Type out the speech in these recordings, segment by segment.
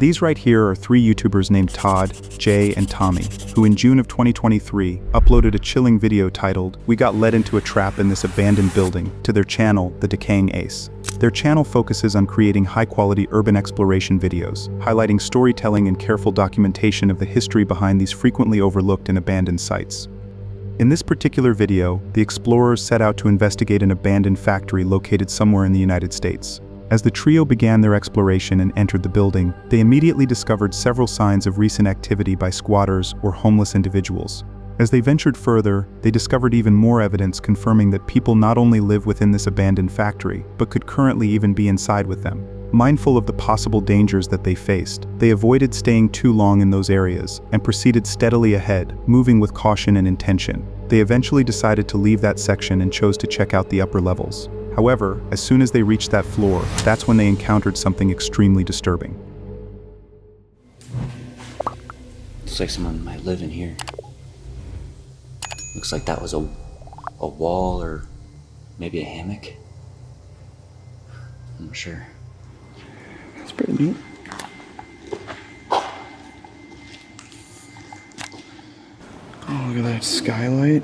These right here are three YouTubers named Todd, Jay, and Tommy, who in June of 2023 uploaded a chilling video titled "We Got Led into a Trap in This Abandoned Building" to their channel, The Decaying Ace. Their channel focuses on creating high-quality urban exploration videos, highlighting storytelling and careful documentation of the history behind these frequently overlooked and abandoned sites. In this particular video, the explorers set out to investigate an abandoned factory located somewhere in the United States. As the trio began their exploration and entered the building, they immediately discovered several signs of recent activity by squatters or homeless individuals. As they ventured further, they discovered even more evidence confirming that people not only live within this abandoned factory, but could currently even be inside with them. Mindful of the possible dangers that they faced, they avoided staying too long in those areas and proceeded steadily ahead, moving with caution and intention. They eventually decided to leave that section and chose to check out the upper levels. However, as soon as they reached that floor, that's when they encountered something extremely disturbing. Looks like someone might live in here. Looks like that was a wall or maybe a hammock. I'm not sure. That's pretty neat. Oh, look at that skylight.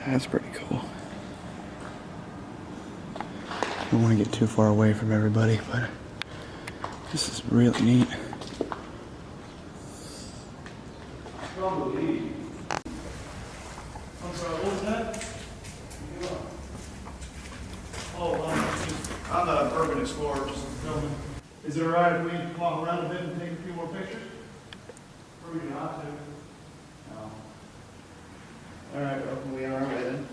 That's pretty cool. Don't want to get too far away from everybody, but this is really neat. I'm the urban explorer, just filming. Is it alright if we walk around a bit and take a few more pictures? Or we do not to? No. Alright, well, we are on our way then.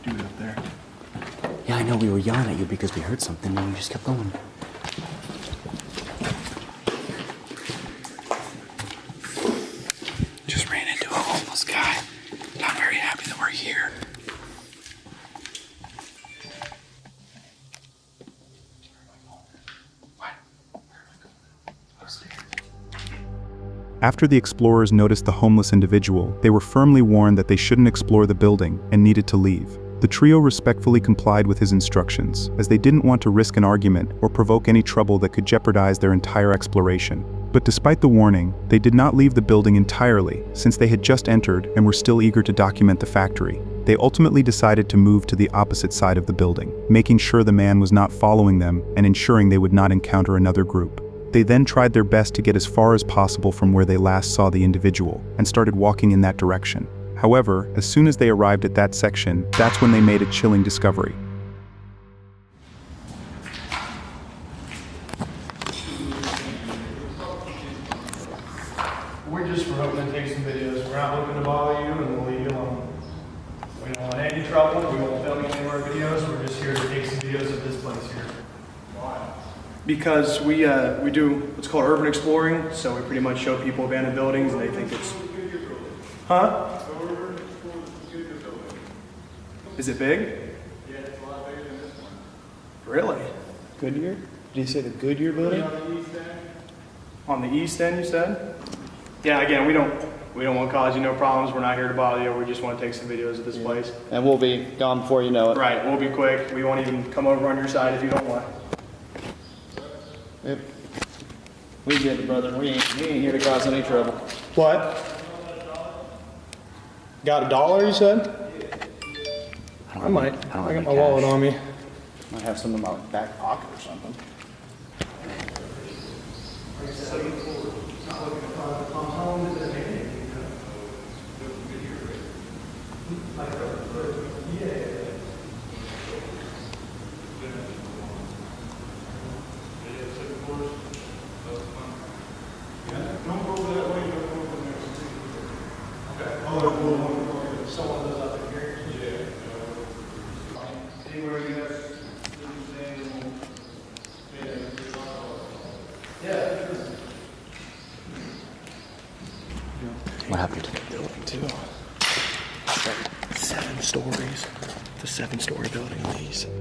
Dude up there. Yeah, I know we were yelling at you because we heard something and you just kept going. Just ran into a homeless guy. Not very happy that we're here. After the explorers noticed the homeless individual, they were firmly warned that they shouldn't explore the building and needed to leave. The trio respectfully complied with his instructions, as they didn't want to risk an argument or provoke any trouble that could jeopardize their entire exploration. But despite the warning, they did not leave the building entirely, since they had just entered and were still eager to document the factory. They ultimately decided to move to the opposite side of the building, making sure the man was not following them and ensuring they would not encounter another group. They then tried their best to get as far as possible from where they last saw the individual, and started walking in that direction. However, as soon as they arrived at that section, that's when they made a chilling discovery. We're just hoping to take some videos. We're not looking to bother you and we'll leave you alone. We don't want any trouble. We won't film any of our videos. We're just here to take some videos of this place here. Why? Because we do what's called urban exploring, so we pretty much show people abandoned buildings and they think it's... Huh? Is it big? Yeah, it's a lot bigger than this one. Really? Goodyear? Did you say the Goodyear building? On the east end? On the east end, you said? Yeah, again, we don't want to cause you no problems. We're not here to bother you. We just want to take some videos of this place. And we'll be gone before you know it. Right, we'll be quick. We won't even come over on your side if you don't want. Yep. We get it, brother. We ain't here to cause any trouble. What? Got $1, you said? I might. I got my wallet on me. Might have some in my back pocket or something. Don't go that way, don't go over there. Okay. Oh, someone lives out there. Yeah. Anywhere you guys yeah. What happened? Building too. 7 stories. It's a 7-story building on the east side.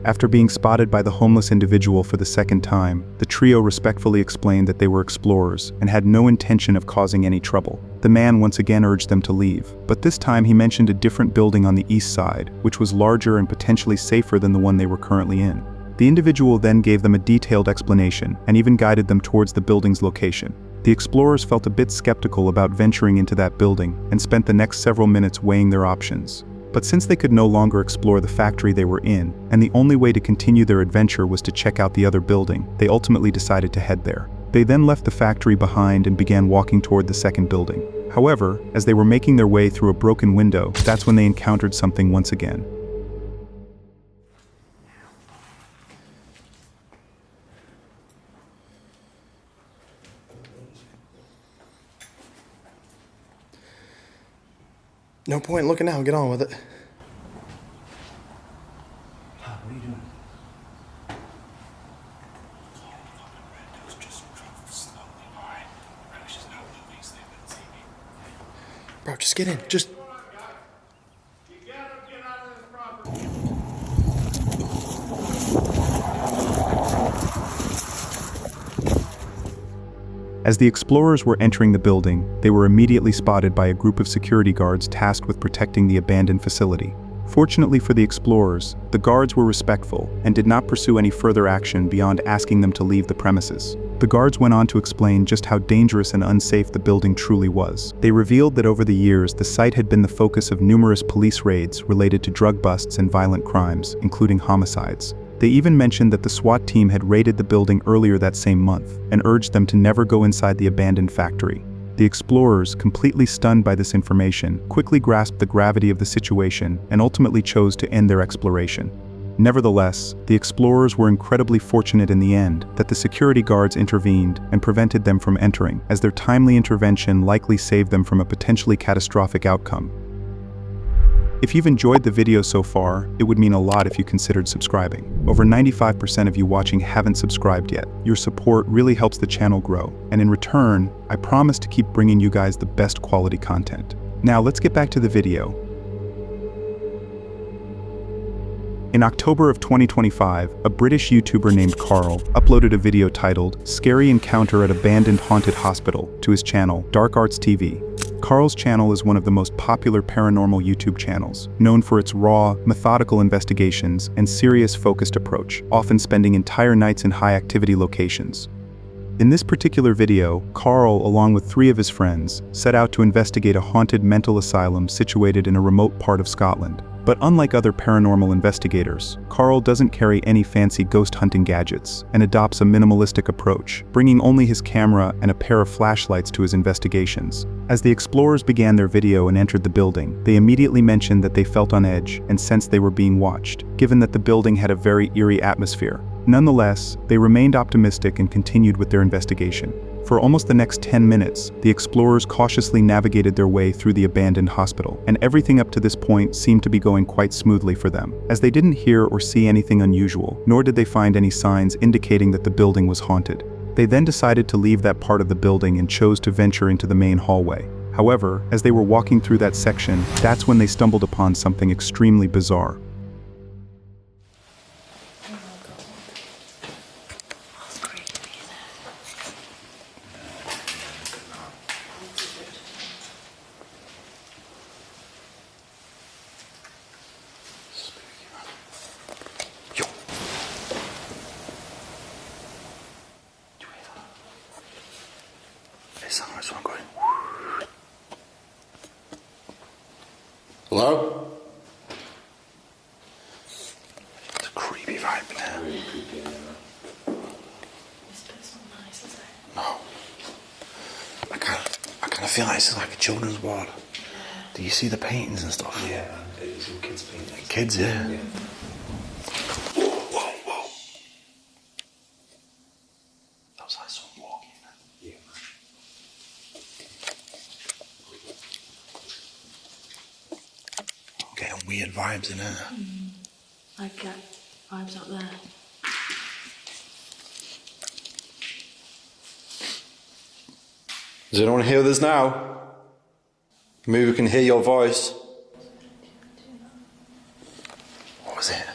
After being spotted by the homeless individual for the second time, the trio respectfully explained that they were explorers and had no intention of causing any trouble. The The man once again urged them to leave, but this time he mentioned a different building on the east side, which was larger and potentially safer than the one they were currently in. The individual then gave them a detailed explanation and even guided them towards the building's location. The explorers felt a bit skeptical about venturing into that building and spent the next several minutes weighing their options. But since they could no longer explore the factory they were in, and the only way to continue their adventure was to check out the other building, they ultimately decided to head there. They then left the factory behind and began walking toward the second building. However, as they were making their way through a broken window, that's when they encountered something once again. No point in looking now, get on with it. Todd, what are you doing? Bro, just get in, just... You gotta get out of this property. As the explorers were entering the building, they were immediately spotted by a group of security guards tasked with protecting the abandoned facility. Fortunately for the explorers, the guards were respectful and did not pursue any further action beyond asking them to leave the premises. The guards went on to explain just how dangerous and unsafe the building truly was. They revealed that over the years, the site had been the focus of numerous police raids related to drug busts and violent crimes, including homicides. They even mentioned that the SWAT team had raided the building earlier that same month and urged them to never go inside the abandoned factory. The explorers, completely stunned by this information, quickly grasped the gravity of the situation and ultimately chose to end their exploration. Nevertheless, the explorers were incredibly fortunate in the end that the security guards intervened and prevented them from entering, as their timely intervention likely saved them from a potentially catastrophic outcome. If you've enjoyed the video so far, it would mean a lot if you considered subscribing. Over 95% of you watching haven't subscribed yet. Your support really helps the channel grow, and in return, I promise to keep bringing you guys the best quality content. Now let's get back to the video. In October of 2025, a British YouTuber named Carl uploaded a video titled "Scary Encounter at Abandoned Haunted Hospital" to his channel, Dark Arts TV. Carl's channel is one of the most popular paranormal YouTube channels, known for its raw, methodical investigations and serious focused approach, often spending entire nights in high-activity locations. In this particular video, Carl, along with 3 of his friends, set out to investigate a haunted mental asylum situated in a remote part of Scotland. But unlike other paranormal investigators, Carl doesn't carry any fancy ghost hunting gadgets and adopts a minimalistic approach, bringing only his camera and a pair of flashlights to his investigations. As the explorers began their video and entered the building, they immediately mentioned that they felt on edge and sensed they were being watched, given that the building had a very eerie atmosphere. Nonetheless, they remained optimistic and continued with their investigation. For almost the next 10 minutes, the explorers cautiously navigated their way through the abandoned hospital, and everything up to this point seemed to be going quite smoothly for them, as they didn't hear or see anything unusual, nor did they find any signs indicating that the building was haunted. They then decided to leave that part of the building and chose to venture into the main hallway. However, as they were walking through that section, that's when they stumbled upon something extremely bizarre. Hello? It's a creepy vibe in there. Really creepy, This place not nice, is it? No. I kind of feel like this is like a children's ward. Do you see the paintings and stuff? Yeah, it's all kids paintings. Kids, yeah. Yeah. Whoa, whoa, whoa. That was like someone walking. Yeah. I'm getting weird vibes in here. I get vibes up there. Does anyone hear this now? Maybe we can hear your voice. What was it?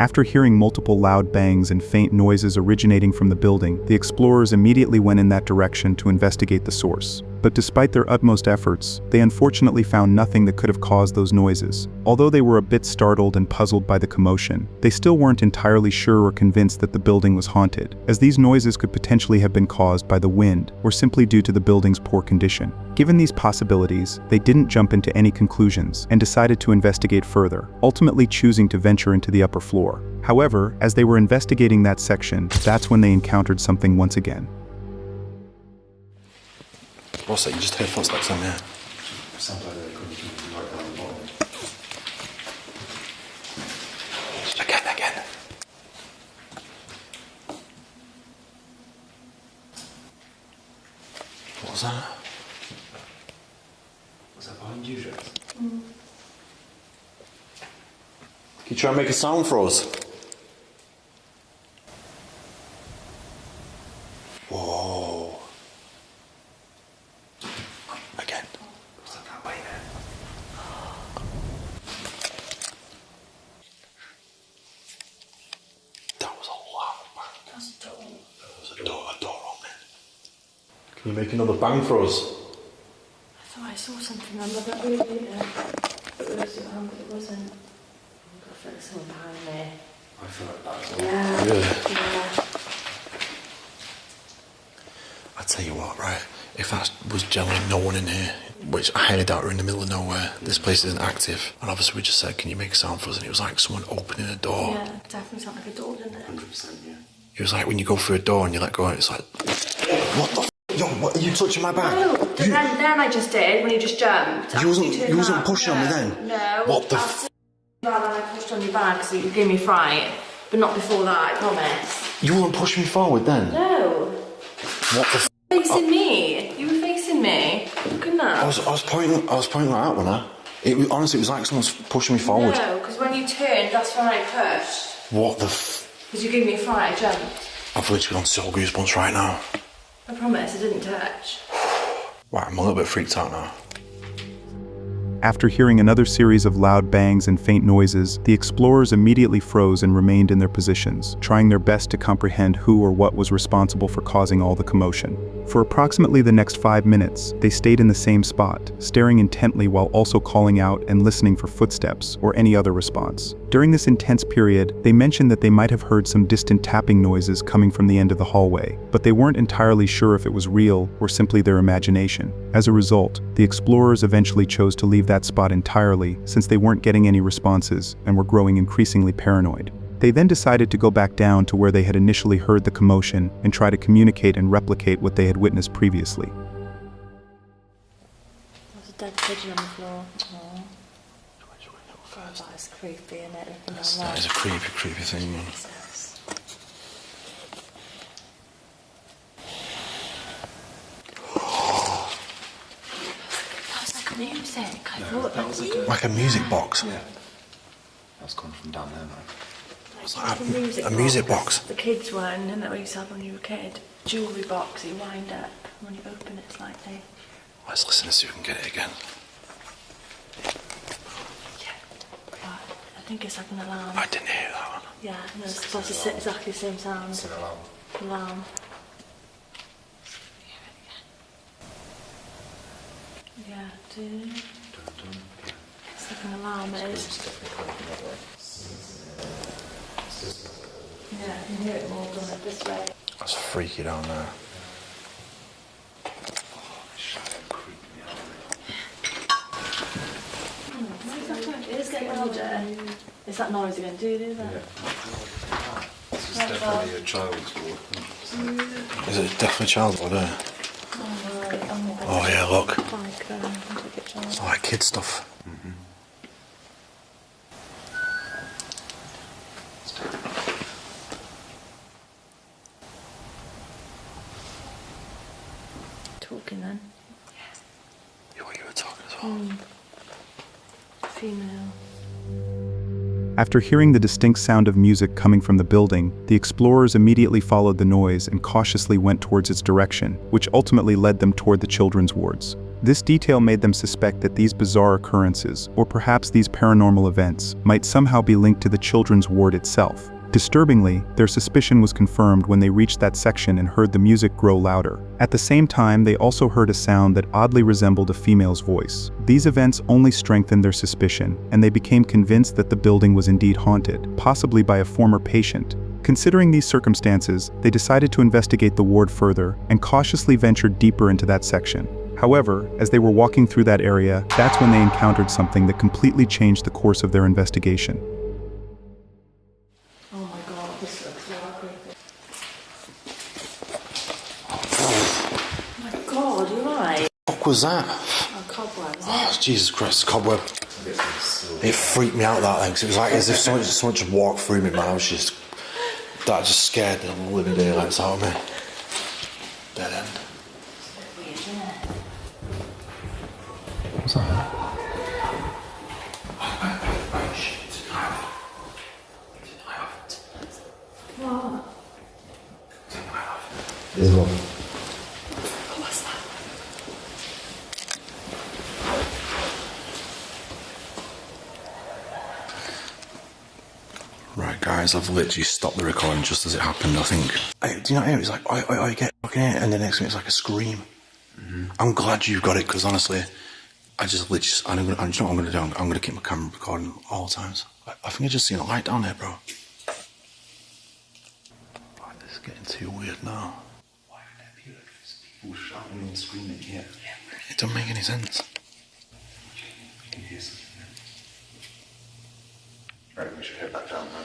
After hearing multiple loud bangs and faint noises originating from the building, the explorers immediately went in that direction to investigate the source. But despite their utmost efforts, they unfortunately found nothing that could have caused those noises. Although they were a bit startled and puzzled by the commotion, they still weren't entirely sure or convinced that the building was haunted, as these noises could potentially have been caused by the wind or simply due to the building's poor condition. Given these possibilities, they didn't jump into any conclusions and decided to investigate further, ultimately choosing to venture into the upper floor. However, as they were investigating that section, that's when they encountered something once again. What's that? You just heard footsteps on there. Again. What was that? Was that behind you, Jess? Can you try and make a sound for us? Whoa. Again. Was that way then? That was a loud bang. That's a door. There was a door opening. Can you make another bang for us? I thought I saw something on the really it was but it wasn't. I feel like someone behind me. I feel like that was Yeah. I tell you what, right? If that was gelling no one in here, which I highly doubt we're in the middle of nowhere, this place isn't active. And obviously we just said, can you make a sound for us? And it was like someone opening a door. Yeah, definitely sounded like a door, didn't it? 100%, yeah. It was like when you go through a door and you let go, and it's like, what the f? Yo, what are you touching my bag? No, but then I just did when you just jumped. You wasn't- After you wasn't turned pushing up. on me then? No. What the after then I pushed on your bag because you gave me fright, but not before that, I promise. You weren't pushing me forward then? No. What the f? Facing me. You were facing me. Couldn't I I? was pointing that out, wasn't I? Honestly, it was like someone's pushing me forward. No, because when you turned, that's when I pushed. What the f? Because you gave me a fright, I jumped. I've literally gone so goosebumps right now. I promise, I didn't touch. Wow, I'm a little bit freaked out now. After hearing another series of loud bangs and faint noises, the explorers immediately froze and remained in their positions, trying their best to comprehend who or what was responsible for causing all the commotion. For approximately the next 5 minutes, they stayed in the same spot, staring intently while also calling out and listening for footsteps or any other response. During this intense period, they mentioned that they might have heard some distant tapping noises coming from the end of the hallway, but they weren't entirely sure if it was real or simply their imagination. As a result, the explorers eventually chose to leave that spot entirely since they weren't getting any responses and were growing increasingly paranoid. They then decided to go back down to where they had initially heard the commotion and try to communicate and replicate what they had witnessed previously. There's a dead pigeon on the floor. Oh. God, that is creepy, isn't it? That is a creepy thing, man. That's like music. I thought that was like Like a music box. Yeah. That's coming from down there, man. A music box. The kids one, isn't that what you said when you were a kid? Jewellery box, you wind up, and when you open it slightly. Let's listen and see if we can get it again. Yeah. But I think it's like an alarm. I didn't hear that one. Yeah, no, it's supposed to sit exactly the same sound. It's an alarm. Alarm. Yeah, it's like an alarm, it is. It's definitely coming from that way. Yeah, I can hear it more going up this way. That's freaky down there. It is getting louder. It's that noise again, do that? This is definitely a child's ward. Is it definitely childhood there? Oh, right. Oh, Oh yeah, look. like, It's like kid stuff. talking then. You were talking as well. Female. After hearing the distinct sound of music coming from the building, the explorers immediately followed the noise and cautiously went towards its direction, which ultimately led them toward the children's wards. This detail made them suspect that these bizarre occurrences, or perhaps these paranormal events, might somehow be linked to the children's ward itself. Disturbingly, their suspicion was confirmed when they reached that section and heard the music grow louder. At the same time, they also heard a sound that oddly resembled a female's voice. These events only strengthened their suspicion, and they became convinced that the building was indeed haunted, possibly by a former patient. Considering these circumstances, they decided to investigate the ward further and cautiously ventured deeper into that section. However, as they were walking through that area, that's when they encountered something that completely changed the course of their investigation. Oh my god, this looks so creepy. Oh my god, you're right. What was that? Oh, cobwebs. Oh, Jesus Christ, cobweb. It freaked me out, that thing, 'cause it was like as if someone just walked through me, man. That just scared the living daylights out of me. Dead end. What's that? Oh, shit. What? There's one. What's that? Right, guys, I've literally stopped the recording just as it happened, I think. Hey, do you not hear it? It's like, oi, get fucking it. And the next thing it's like a scream. Mm-hmm. I'm glad you've got it, because honestly, I just literally, I know what I'm going to do. I'm going to keep my camera recording all times. I think I just seen a light down there, bro. Right, this is getting too weird now. Why would there be like people shouting and screaming here? It doesn't make any sense. You can hear something. Right, we should head back down now.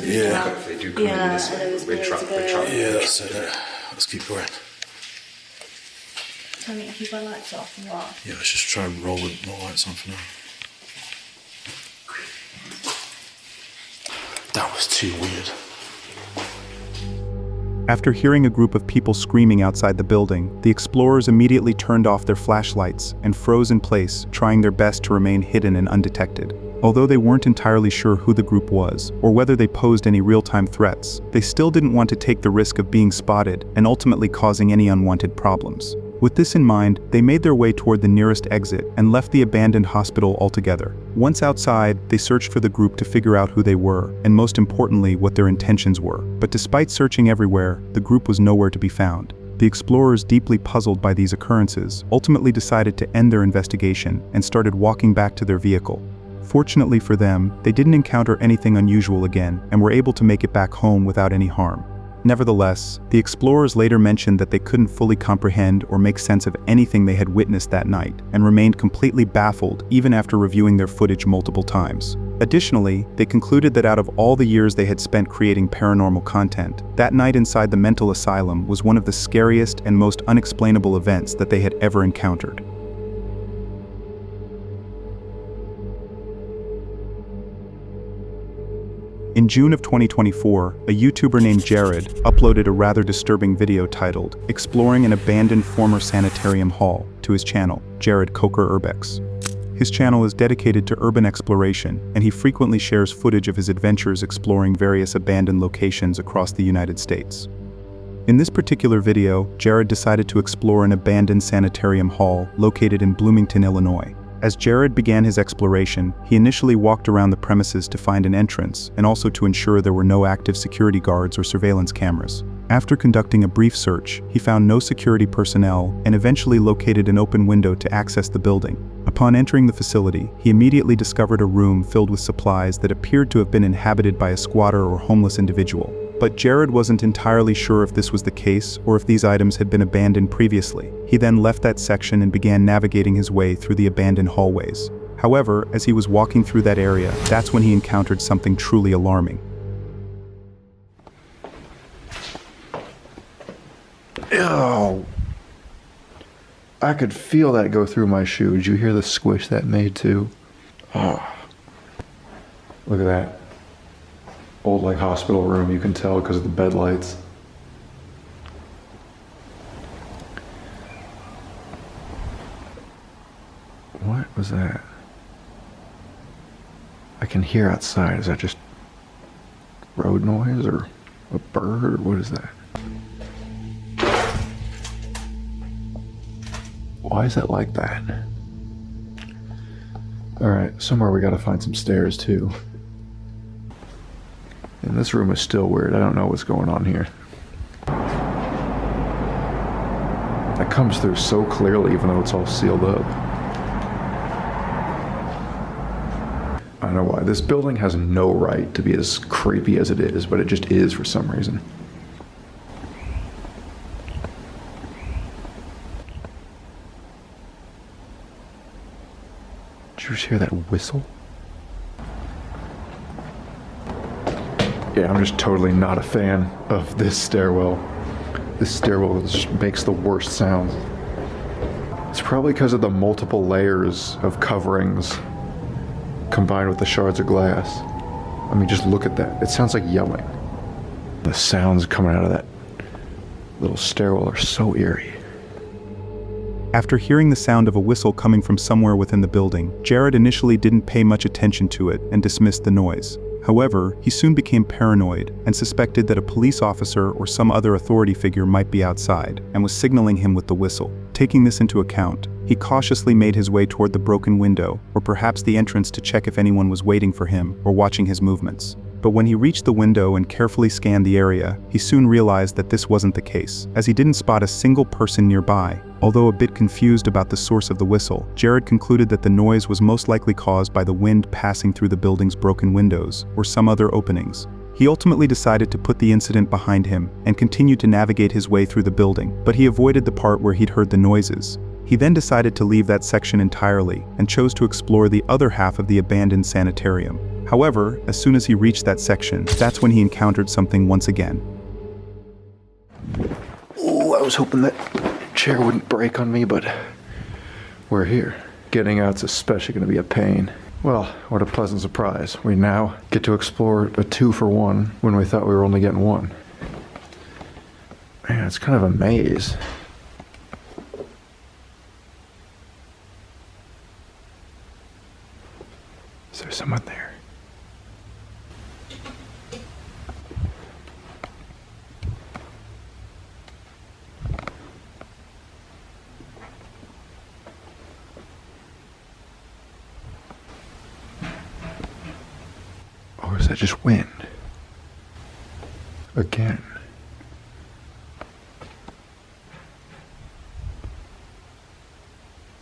Yeah, If they do come in this way, we're trapped. Yeah, that's it. Let's keep going. So we can keep our lights off and what? Yeah, let's just try and roll with no lights on for now. That was too weird. After hearing a group of people screaming outside the building, the explorers immediately turned off their flashlights and froze in place, trying their best to remain hidden and undetected. Although they weren't entirely sure who the group was, or whether they posed any real-time threats, they still didn't want to take the risk of being spotted and ultimately causing any unwanted problems. With this in mind, they made their way toward the nearest exit and left the abandoned hospital altogether. Once outside, they searched for the group to figure out who they were, and most importantly, what their intentions were. But despite searching everywhere, the group was nowhere to be found. The explorers, deeply puzzled by these occurrences, ultimately decided to end their investigation and started walking back to their vehicle. Fortunately for them, they didn't encounter anything unusual again and were able to make it back home without any harm. Nevertheless, the explorers later mentioned that they couldn't fully comprehend or make sense of anything they had witnessed that night, and remained completely baffled even after reviewing their footage multiple times. Additionally, they concluded that out of all the years they had spent creating paranormal content, that night inside the mental asylum was one of the scariest and most unexplainable events that they had ever encountered. In June of 2024, a YouTuber named Jared uploaded a rather disturbing video titled "Exploring an Abandoned Former Sanitarium Hall" to his channel, Jared Coker Urbex. His channel is dedicated to urban exploration, and he frequently shares footage of his adventures exploring various abandoned locations across the United States. In this particular video, Jared decided to explore an abandoned sanitarium hall located in Bloomington, Illinois. As Jared began his exploration, he initially walked around the premises to find an entrance and also to ensure there were no active security guards or surveillance cameras. After conducting a brief search, he found no security personnel and eventually located an open window to access the building. Upon entering the facility, he immediately discovered a room filled with supplies that appeared to have been inhabited by a squatter or homeless individual. But Jared wasn't entirely sure if this was the case or if these items had been abandoned previously. He then left that section and began navigating his way through the abandoned hallways. However, as he was walking through that area, that's when he encountered something truly alarming. Oh, I could feel that go through my shoe. Did you hear the squish that made too? Oh, look at that. Old like hospital room, you can tell because of the bed lights. What was that? I can hear outside. Is that just road noise or a bird or what is that? Why is it like that? Alright, somewhere we gotta find some stairs too. And this room is still weird. I don't know what's going on here. That comes through so clearly even though it's all sealed up. I don't know why. This building has no right to be as creepy as it is, but it just is for some reason. Did you just hear that whistle? Yeah, I'm just totally not a fan of this stairwell. This stairwell just makes the worst sounds. It's probably because of the multiple layers of coverings combined with the shards of glass. I mean, just look at that. It sounds like yelling. The sounds coming out of that little stairwell are so eerie. After hearing the sound of a whistle coming from somewhere within the building, Jared initially didn't pay much attention to it and dismissed the noise. However, he soon became paranoid and suspected that a police officer or some other authority figure might be outside and was signaling him with the whistle. Taking this into account, he cautiously made his way toward the broken window, or perhaps the entrance, to check if anyone was waiting for him or watching his movements. But when he reached the window and carefully scanned the area, he soon realized that this wasn't the case, as he didn't spot a single person nearby. Although a bit confused about the source of the whistle, Jared concluded that the noise was most likely caused by the wind passing through the building's broken windows or some other openings. He ultimately decided to put the incident behind him and continued to navigate his way through the building, but he avoided the part where he'd heard the noises. He then decided to leave that section entirely and chose to explore the other half of the abandoned sanitarium. However, as soon as he reached that section, that's when he encountered something once again. Oh, I was hoping that chair wouldn't break on me, but we're here. Getting out's especially going to be a pain. Well, what a pleasant surprise. We now get to explore a 2-for-1 when we thought we were only getting one. Man, it's kind of a maze. Is there someone there? Or is that just wind? Again.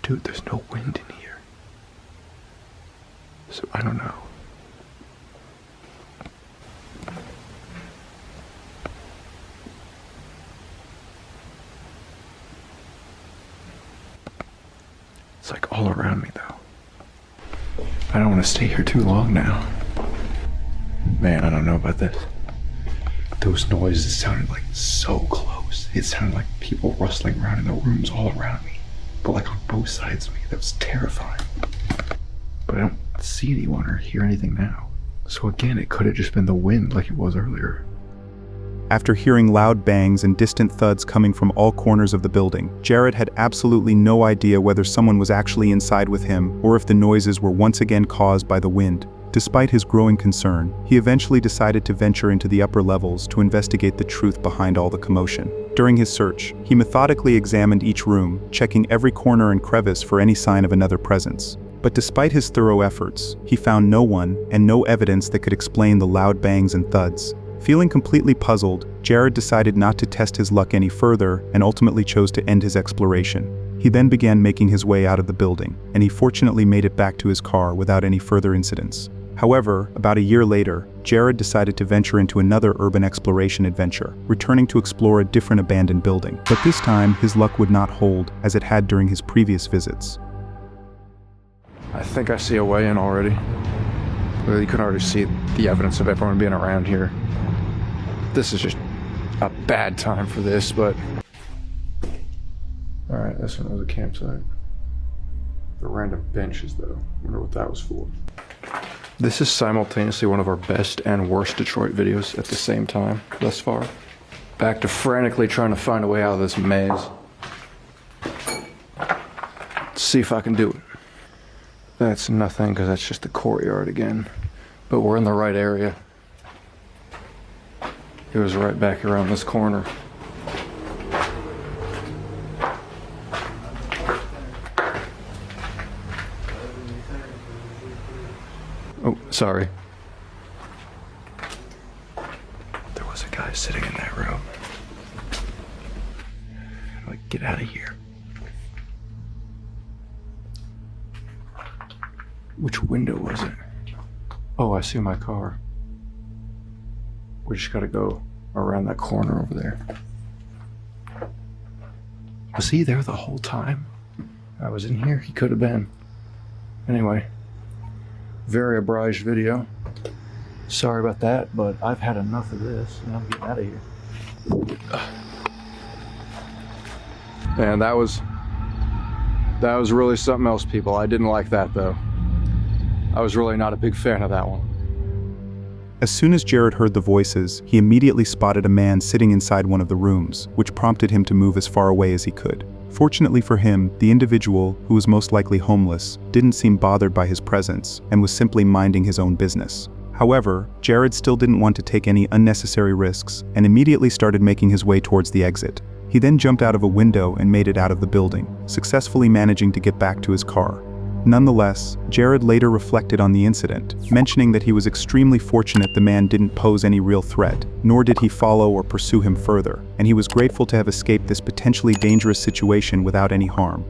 Dude, there's no wind in here. So I don't know. It's like all around me though. I don't want to stay here too long now. Man, I don't know about this. Those noises sounded like so close. It sounded like people rustling around in the rooms all around me. But like on both sides of me. That was terrifying. But I don't see anyone or hear anything now. So again, it could have just been the wind like it was earlier. After hearing loud bangs and distant thuds coming from all corners of the building, Jared had absolutely no idea whether someone was actually inside with him or if the noises were once again caused by the wind. Despite his growing concern, he eventually decided to venture into the upper levels to investigate the truth behind all the commotion. During his search, he methodically examined each room, checking every corner and crevice for any sign of another presence. But despite his thorough efforts, he found no one and no evidence that could explain the loud bangs and thuds. Feeling completely puzzled, Jared decided not to test his luck any further and ultimately chose to end his exploration. He then began making his way out of the building, and he fortunately made it back to his car without any further incidents. However, about a year later, Jared decided to venture into another urban exploration adventure, returning to explore a different abandoned building. But this time, his luck would not hold as it had during his previous visits. I think I see a way in already. Well, you can already see the evidence of everyone being around here. This is just a bad time for this, but... Alright, this one was a campsite. The random benches, though. Wonder what that was for. This is simultaneously one of our best and worst Detroit videos at the same time thus far. Back to frantically trying to find a way out of this maze. Let's see if I can do it. That's nothing, because that's just the courtyard again. But we're in the right area. It was right back around this corner. Sorry. There was a guy sitting in that room. Like, get out of here. Which window was it? Oh, I see my car. We just gotta go around that corner over there. Was he there the whole time? I was in here, he could have been. Anyway, very obliged video. Sorry about that, but I've had enough of this and I'm getting out of here. Man, that was really something else, people. I didn't like that though. I was really not a big fan of that one. As soon as Jared heard the voices, he immediately spotted a man sitting inside one of the rooms, which prompted him to move as far away as he could. Fortunately for him, the individual, who was most likely homeless, didn't seem bothered by his presence and was simply minding his own business. However, Jared still didn't want to take any unnecessary risks and immediately started making his way towards the exit. He then jumped out of a window and made it out of the building, successfully managing to get back to his car. Nonetheless, Jared later reflected on the incident, mentioning that he was extremely fortunate the man didn't pose any real threat, nor did he follow or pursue him further, and he was grateful to have escaped this potentially dangerous situation without any harm.